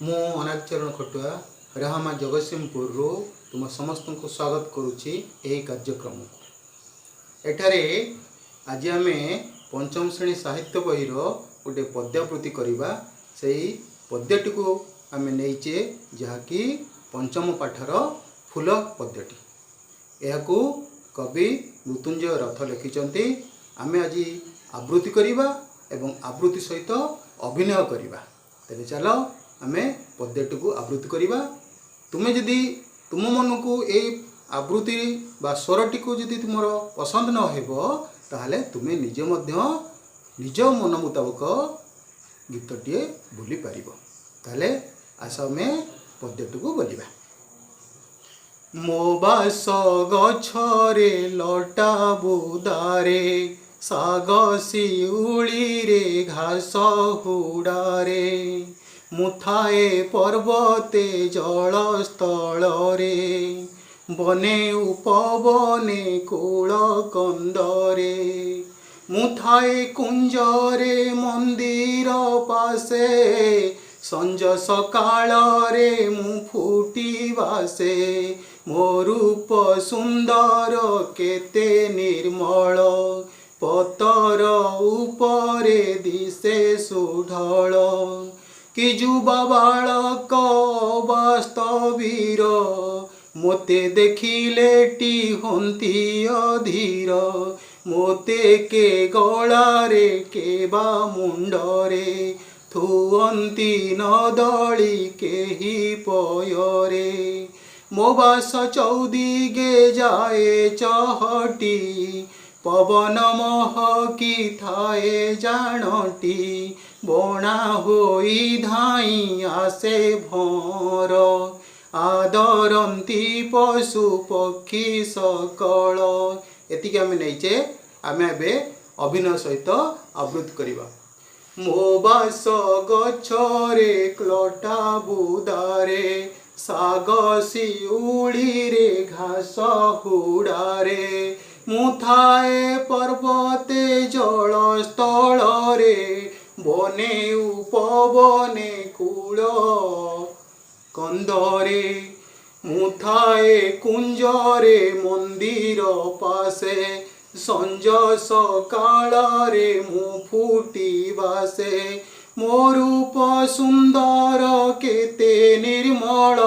मु अनाचरण खटुआ रेहामा जगतसिंहपुर तुम समस्त को स्वागत करुच्ची यही कार्यक्रम एठारे आज आम पंचम श्रेणी साहित्य बहीर गोटे पद्यावृत्ति करवा से पद्यटी को आम नहींचे जहाँकि पंचम पाठर फूल पद्यटी यह कवि मृत्युंजय रथ लिखिं आम आज आवृत्ति करवा एवं आवृत्ति सहित अभिनय करवा तेरे चल आम पद्यटी को आवृत्ति करवा तुम्हें जदि तुम मन को ये आवृत्ति बा स्वरटी को जदि तुम पसंद न हो ताहले तुम्हें निजे निज मन मुताबक गीतटे बोली पार ताहले आस आम पद्यटी को बोलिबा। मो बास गछरे लटा बुदारे साग शिउली रे घास हुडारे मुथाए पर्वते जल स्थल रे बने उपवने कूल कंदरे मुथाए कुंजरे मंदिर पासे संज सकाळ रे मु फुटी बासे मो रूप सुंदर केते निर्मल पतर उपरे दिशे सुढल कि युवा बालक वास्तवीर मोते देखिले टी हंती अधीर मोते के गलारे के बा मुंडरे थुअंती नदली केही पयरे मो बास चौदिगे जाए चहटी पवन महकी थाए जानटी बणा होई धाई आसे भर आदरंती पशु पक्षी सकल एतिक आम नहींचे आम ए अभिनय सहित आवृत्ति करवा। मो बास गछरे लटा बुदारे साग शिउली रे घास हुडारे मुथाए पर्वते जल स्थल रे बने उपवने कूल कंदरे मुथाए कुंजरे मंदिर पासे संज सकाळ रे मु फुटी बासे मो रूप सुंदर केते निर्मल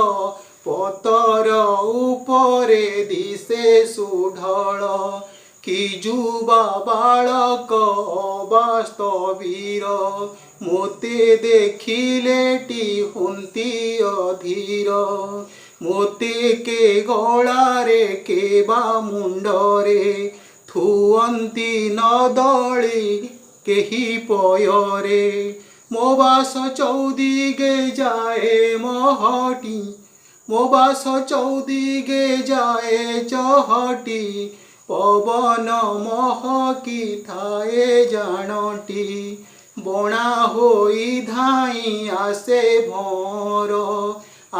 पतर उपरे दिशे सुढल कि युवा बालक वास्तवीर मोते देखिले टी हंती अधीर मोते के गलारे के बा मुंडरे थुअंती नदली केही पयरे मो बास चौदिगे जाए महटी मो बास चौदिगे जाए चहटी पवन महकी थाए जानटी बणा होई धाई आसे भर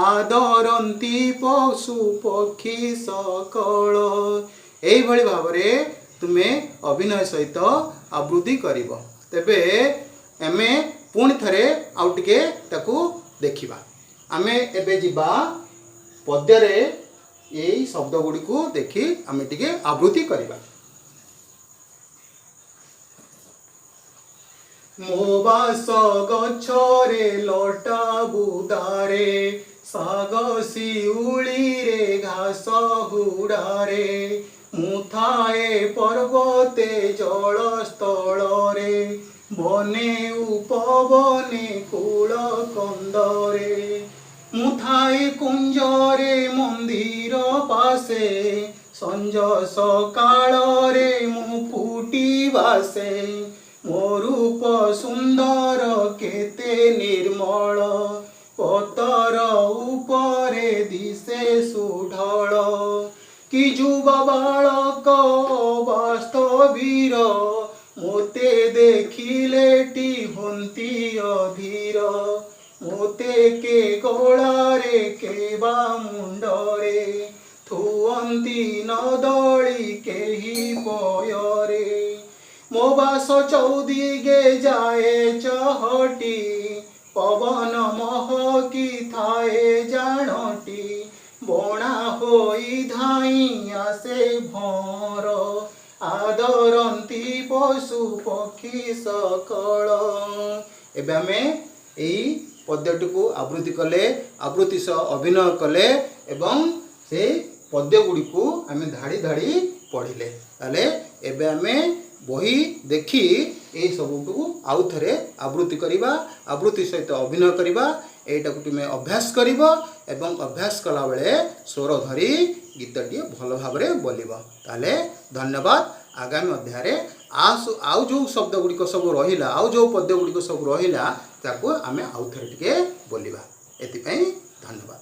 आदरंती पशु पक्षी सकल एही भली भावरे तुम्हें अभिनय सहित आवृत्ति करिवो। तेबे एमे पुणी थरे आउ टिके ताकू देखिबा। आमे एबे जिबा पद्यरे यही शब्द गुड़ी को देखी आमे टिके आवृत्ति करिबा। मो बास गछरे लटा बुदारे साग शिउली रे घास हुडारे मुथाए पर्वते जल स्थल रे बने उपवने कूल कंदरे मुथाए कुंजरे मंदिर पासे संज सकाळ रे मु फुटी बासे मो रूप सुंदर केते निर्मल पतर उपरे दिशे सुढल कि युवा बालक वास्तवीर मोते देखिले टी हंती अधीर मोते के गलारे के बा मुंडरे थुअंती नदली केही पयरे मो बास चौदिगे जाए चहटी पवन महकी थाए जानटी बणा होई धाई आसे भर आदरती पशु पक्षी सकल। एबे आमे एई पद्यटी को आवृत्ति कले आवृत्ति सह अभिनय कले एवं से पद्य गुड़ी को आमे धाड़ी धाड़ी पढ़िले ताले एबे आमे बही देखी ए सबुटू आउ थरे आवृत्ति करिबा आवृत्ति सहित अभिनय करिबा एटा को तुमे अभ्यास करिबो एवं अभ्यास कला बेले स्वर धरी गीतटी भल भाबरे बोलिबो ताले धन्यवाद। आगामी अध्याय रे आउ जो शब्द गुड़िक सब रहिला आउ जो पद्य गुड़िक सब रहिला ताको आमे आउ थरे टिके बोलिबा एति पई धन्यवाद।